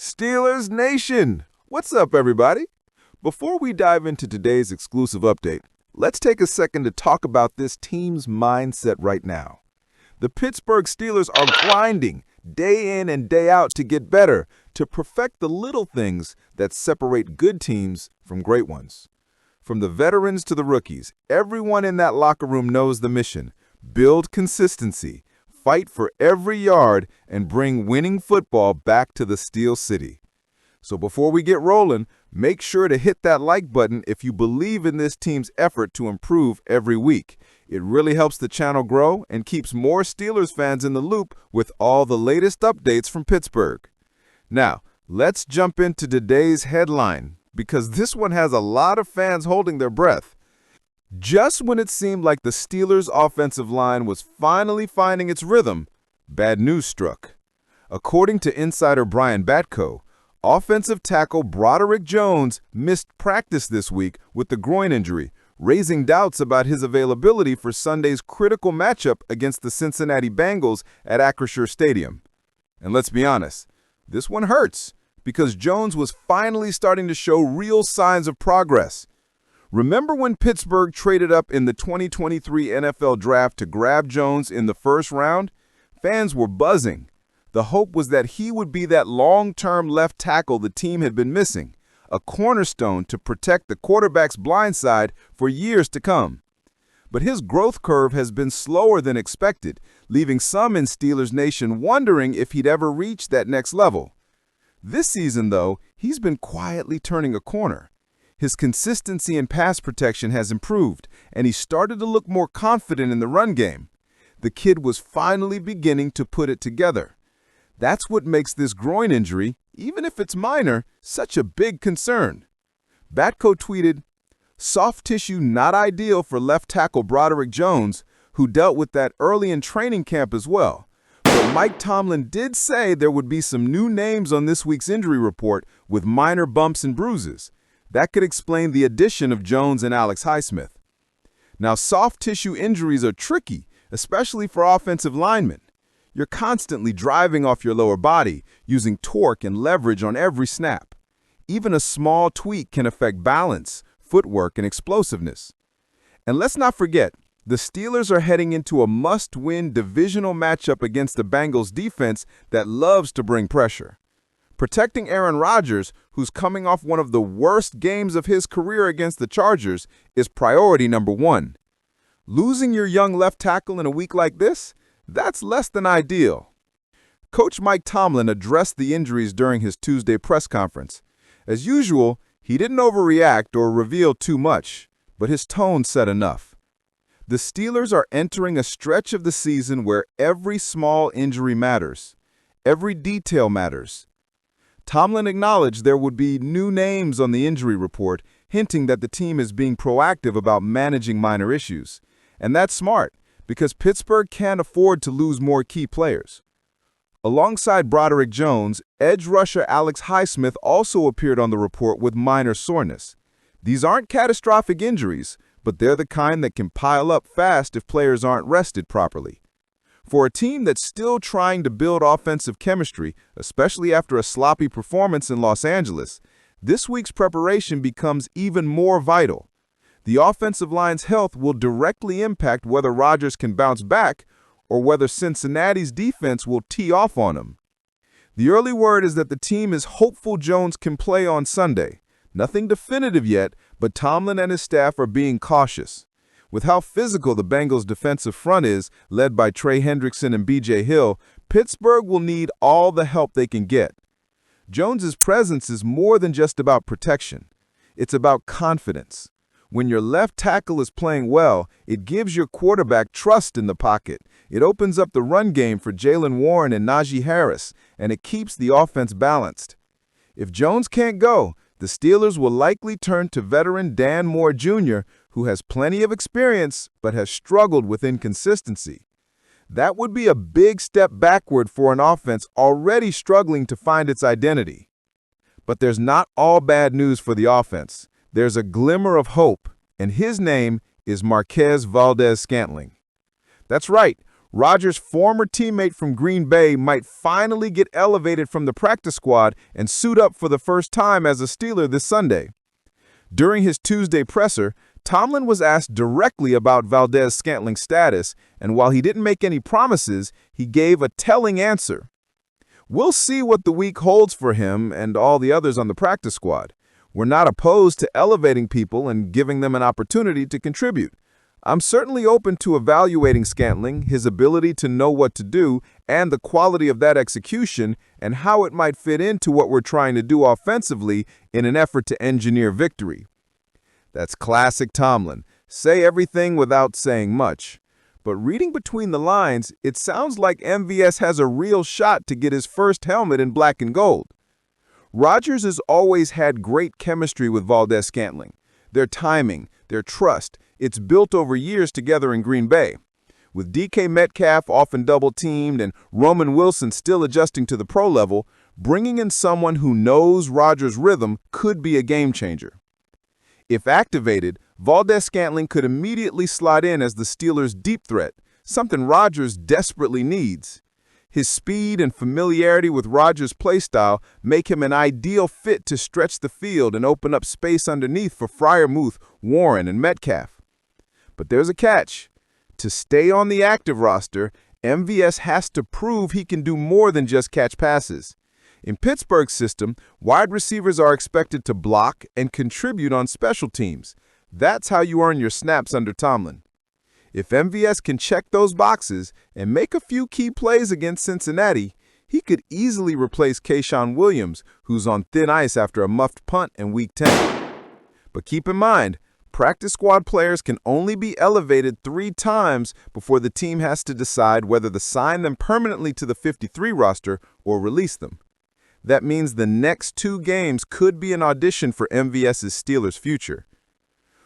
Steelers Nation! What's up, everybody? Before we dive into today's exclusive update, let's take a second to talk about this team's mindset right now. The Pittsburgh Steelers are grinding day in and day out to get better, to perfect the little things that separate good teams from great ones. From the veterans to the rookies, everyone in that locker room knows the mission: build consistency, fight for every yard, and bring winning football back to the Steel City. So before we get rolling, make sure to hit that like button if you believe in this team's effort to improve every week. It really helps the channel grow and keeps more Steelers fans in the loop with all the latest updates from Pittsburgh. Now, let's jump into today's headline, because this one has a lot of fans holding their breath. Just when it seemed like the Steelers' offensive line was finally finding its rhythm, bad news struck. According to insider Brian Batko, offensive tackle Broderick Jones missed practice this week with the groin injury, raising doubts about his availability for Sunday's critical matchup against the Cincinnati Bengals at Acrisure Stadium. And let's be honest, this one hurts, because Jones was finally starting to show real signs of progress. Remember when Pittsburgh traded up in the 2023 NFL Draft to grab Jones in the first round? Fans were buzzing. The hope was that he would be that long-term left tackle the team had been missing, a cornerstone to protect the quarterback's blind side for years to come. But his growth curve has been slower than expected, leaving some in Steelers Nation wondering if he'd ever reach that next level. This season, though, he's been quietly turning a corner. His consistency in pass protection has improved, and he started to look more confident in the run game. The kid was finally beginning to put it together. That's what makes this groin injury, even if it's minor, such a big concern. Batko tweeted, "Soft tissue not ideal for left tackle Broderick Jones, who dealt with that early in training camp as well. But Mike Tomlin did say there would be some new names on this week's injury report with minor bumps and bruises. That could explain the addition of Jones and Alex Highsmith." Now, soft tissue injuries are tricky, especially for offensive linemen. You're constantly driving off your lower body, using torque and leverage on every snap. Even a small tweak can affect balance, footwork, and explosiveness. And let's not forget, the Steelers are heading into a must-win divisional matchup against the Bengals defense that loves to bring pressure. Protecting Aaron Rodgers, who's coming off one of the worst games of his career against the Chargers, is priority number one. Losing your young left tackle in a week like this? That's less than ideal. Coach Mike Tomlin addressed the injuries during his Tuesday press conference. As usual, he didn't overreact or reveal too much, but his tone said enough. The Steelers are entering a stretch of the season where every small injury matters. Every detail matters. Tomlin acknowledged there would be new names on the injury report, hinting that the team is being proactive about managing minor issues. And that's smart, because Pittsburgh can't afford to lose more key players. Alongside Broderick Jones, edge rusher Alex Highsmith also appeared on the report with minor soreness. These aren't catastrophic injuries, but they're the kind that can pile up fast if players aren't rested properly. For a team that's still trying to build offensive chemistry, especially after a sloppy performance in Los Angeles, this week's preparation becomes even more vital. The offensive line's health will directly impact whether Rodgers can bounce back or whether Cincinnati's defense will tee off on him. The early word is that the team is hopeful Jones can play on Sunday. Nothing definitive yet, but Tomlin and his staff are being cautious. With how physical the Bengals' defensive front is, led by Trey Hendrickson and B.J. Hill, Pittsburgh will need all the help they can get. Jones's presence is more than just about protection. It's about confidence. When your left tackle is playing well, it gives your quarterback trust in the pocket. It opens up the run game for Jaylen Warren and Najee Harris, and it keeps the offense balanced. If Jones can't go, the Steelers will likely turn to veteran Dan Moore Jr., who has plenty of experience but has struggled with inconsistency. That would be a big step backward for an offense already struggling to find its identity. But there's not all bad news for the offense. There's a glimmer of hope, and his name is Marquez Valdez-Scantling. That's right, Rodgers' former teammate from Green Bay might finally get elevated from the practice squad and suit up for the first time as a Steeler this Sunday. During his Tuesday presser, Tomlin was asked directly about Valdez-Scantling's status, and while he didn't make any promises, he gave a telling answer. "We'll see what the week holds for him and all the others on the practice squad. We're not opposed to elevating people and giving them an opportunity to contribute. I'm certainly open to evaluating Scantling, his ability to know what to do, and the quality of that execution, and how it might fit into what we're trying to do offensively in an effort to engineer victory." That's classic Tomlin. Say everything without saying much. But reading between the lines, it sounds like MVS has a real shot to get his first helmet in black and gold. Rodgers has always had great chemistry with Valdez-Scantling. Their timing, their trust, it's built over years together in Green Bay. With DK Metcalf often double-teamed and Roman Wilson still adjusting to the pro level, bringing in someone who knows Rodgers' rhythm could be a game-changer. If activated, Valdez-Scantling could immediately slot in as the Steelers' deep threat, something Rodgers desperately needs. His speed and familiarity with Rodgers' playstyle make him an ideal fit to stretch the field and open up space underneath for Freiermuth, Warren, and Metcalf. But there's a catch. To stay on the active roster, MVS has to prove he can do more than just catch passes. In Pittsburgh's system, wide receivers are expected to block and contribute on special teams. That's how you earn your snaps under Tomlin. If MVS can check those boxes and make a few key plays against Cincinnati, he could easily replace Keyshawn Williams, who's on thin ice after a muffed punt in Week 10. But keep in mind, practice squad players can only be elevated 3 times before the team has to decide whether to sign them permanently to the 53 roster or release them. That means the next 2 games could be an audition for MVS's Steelers' future.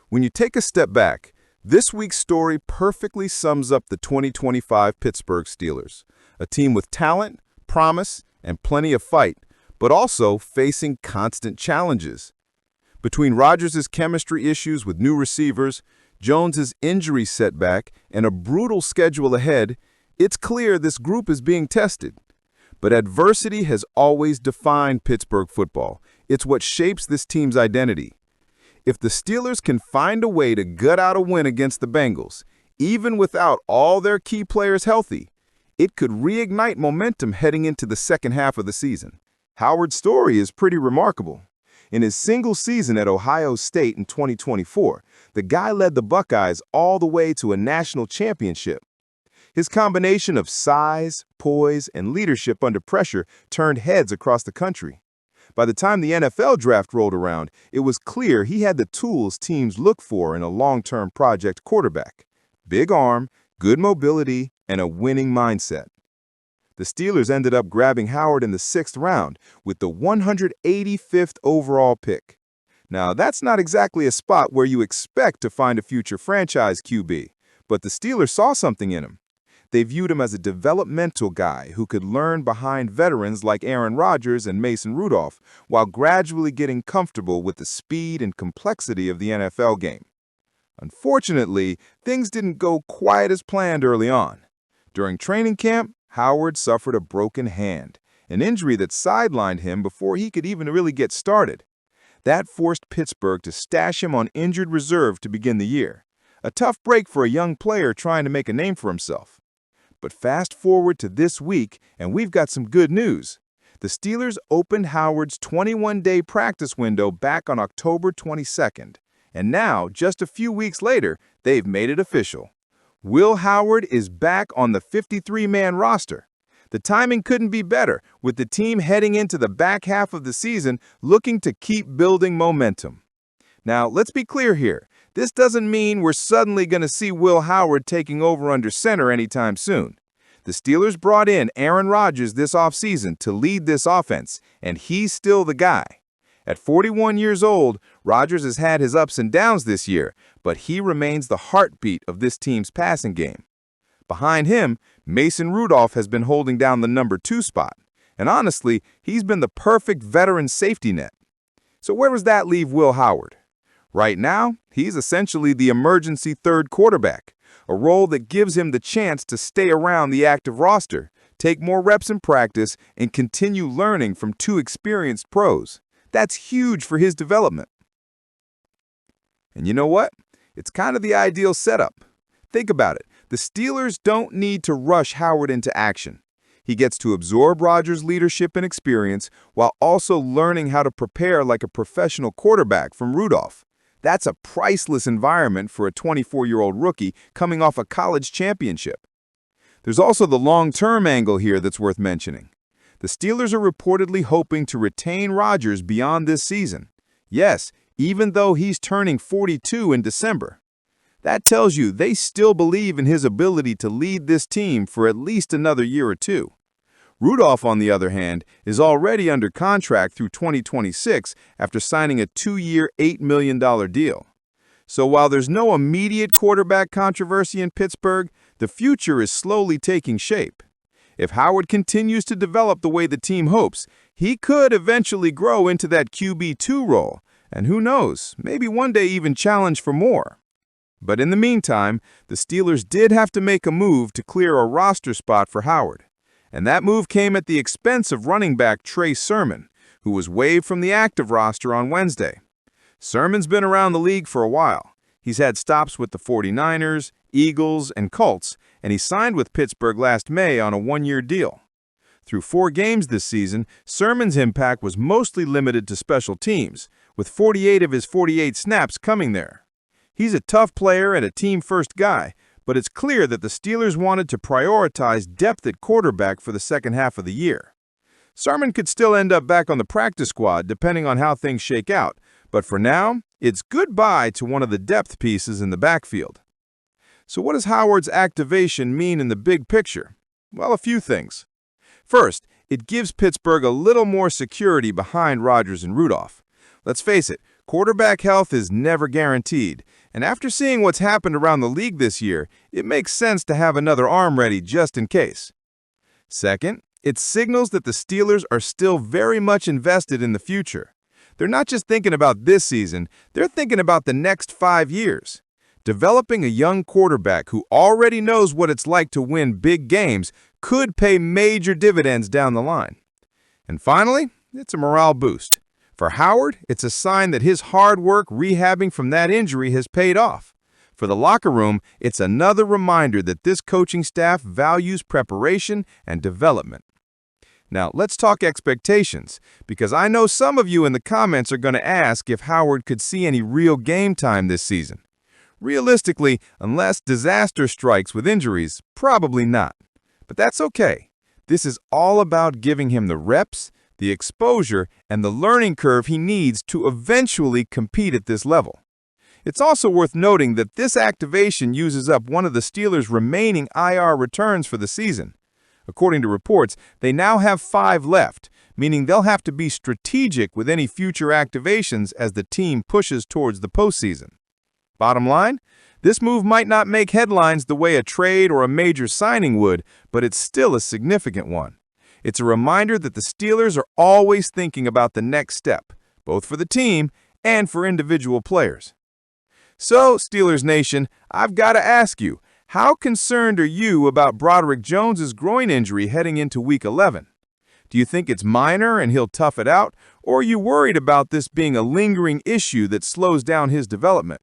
When you take a step back, this week's story perfectly sums up the 2025 Pittsburgh Steelers, a team with talent, promise, and plenty of fight, but also facing constant challenges. Between Rodgers' chemistry issues with new receivers, Jones' injury setback, and a brutal schedule ahead, it's clear this group is being tested. But adversity has always defined Pittsburgh football. It's what shapes this team's identity. If the Steelers can find a way to gut out a win against the Bengals, even without all their key players healthy, it could reignite momentum heading into the second half of the season. Howard's story is pretty remarkable. In his single season at Ohio State in 2024, the guy led the Buckeyes all the way to a national championship. His combination of size, poise, and leadership under pressure turned heads across the country. By the time the NFL draft rolled around, it was clear he had the tools teams look for in a long-term project quarterback: big arm, good mobility, and a winning mindset. The Steelers ended up grabbing Howard in the 6th round with the 185th overall pick. Now, that's not exactly a spot where you expect to find a future franchise QB, but the Steelers saw something in him. They viewed him as a developmental guy who could learn behind veterans like Aaron Rodgers and Mason Rudolph while gradually getting comfortable with the speed and complexity of the NFL game. Unfortunately, things didn't go quite as planned early on. During training camp, Howard suffered a broken hand, an injury that sidelined him before he could even really get started. That forced Pittsburgh to stash him on injured reserve to begin the year, a tough break for a young player trying to make a name for himself. But fast forward to this week, and we've got some good news. The Steelers opened Howard's 21-day practice window back on October 22nd, and now, just a few weeks later, they've made it official. Will Howard is back on the 53-man roster. The timing couldn't be better, with the team heading into the back half of the season looking to keep building momentum. Now, let's be clear here. This doesn't mean we're suddenly going to see Will Howard taking over under center anytime soon. The Steelers brought in Aaron Rodgers this offseason to lead this offense, and he's still the guy. At 41 years old, Rodgers has had his ups and downs this year, but he remains the heartbeat of this team's passing game. Behind him, Mason Rudolph has been holding down the number 2 spot, and honestly, he's been the perfect veteran safety net. So where does that leave Will Howard? Right now, he's essentially the emergency third quarterback, a role that gives him the chance to stay around the active roster, take more reps in practice, and continue learning from two experienced pros. That's huge for his development. And you know what? It's kind of the ideal setup. Think about it. The Steelers don't need to rush Howard into action. He gets to absorb Rodgers' leadership and experience while also learning how to prepare like a professional quarterback from Rudolph. That's a priceless environment for a 24-year-old rookie coming off a college championship. There's also the long-term angle here that's worth mentioning. The Steelers are reportedly hoping to retain Rodgers beyond this season. Yes, even though he's turning 42 in December. That tells you they still believe in his ability to lead this team for at least another year or two. Rudolph, on the other hand, is already under contract through 2026 after signing a 2-year, $8 million deal. So while there's no immediate quarterback controversy in Pittsburgh, the future is slowly taking shape. If Howard continues to develop the way the team hopes, he could eventually grow into that QB2 role, and who knows, maybe one day even challenge for more. But in the meantime, the Steelers did have to make a move to clear a roster spot for Howard. And that move came at the expense of running back Trey Sermon, who was waived from the active roster on Wednesday. Sermon's been around the league for a while. He's had stops with the 49ers, Eagles, and Colts, and he signed with Pittsburgh last May on a 1-year deal. Through 4 games this season, Sermon's impact was mostly limited to special teams, with 48 of his 48 snaps coming there. He's a tough player and a team-first guy, but it's clear that the Steelers wanted to prioritize depth at quarterback for the second half of the year. Sermon could still end up back on the practice squad depending on how things shake out, but for now, it's goodbye to one of the depth pieces in the backfield. So what does Howard's activation mean in the big picture? Well, a few things. First, it gives Pittsburgh a little more security behind Rodgers and Rudolph. Let's face it, quarterback health is never guaranteed, and after seeing what's happened around the league this year, it makes sense to have another arm ready just in case. Second, it signals that the Steelers are still very much invested in the future. They're not just thinking about this season, they're thinking about the next 5 years. Developing a young quarterback who already knows what it's like to win big games could pay major dividends down the line. And finally, it's a morale boost. For Howard, it's a sign that his hard work rehabbing from that injury has paid off. For the locker room, it's another reminder that this coaching staff values preparation and development. Now, let's talk expectations, because I know some of you in the comments are going to ask if Howard could see any real game time this season. Realistically, unless disaster strikes with injuries, probably not. But that's okay. This is all about giving him the reps, the exposure, and the learning curve he needs to eventually compete at this level. It's also worth noting that this activation uses up one of the Steelers' remaining IR returns for the season. According to reports, they now have 5 left, meaning they'll have to be strategic with any future activations as the team pushes towards the postseason. Bottom line, this move might not make headlines the way a trade or a major signing would, but it's still a significant one. It's a reminder that the Steelers are always thinking about the next step, both for the team and for individual players. So, Steelers Nation, I've got to ask you, how concerned are you about Broderick Jones' groin injury heading into Week 11? Do you think it's minor and he'll tough it out, or are you worried about this being a lingering issue that slows down his development?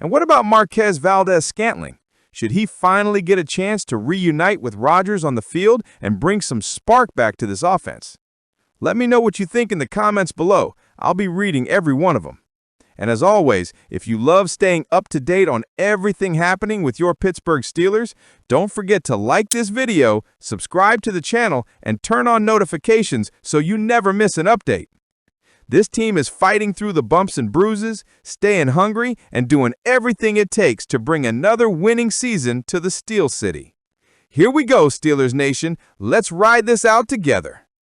And what about Marquez Valdes-Scantling? Should he finally get a chance to reunite with Rodgers on the field and bring some spark back to this offense? Let me know what you think in the comments below. I'll be reading every one of them. And as always, if you love staying up to date on everything happening with your Pittsburgh Steelers, don't forget to like this video, subscribe to the channel, and turn on notifications so you never miss an update. This team is fighting through the bumps and bruises, staying hungry, and doing everything it takes to bring another winning season to the Steel City. Here we go, Steelers Nation. Let's ride this out together.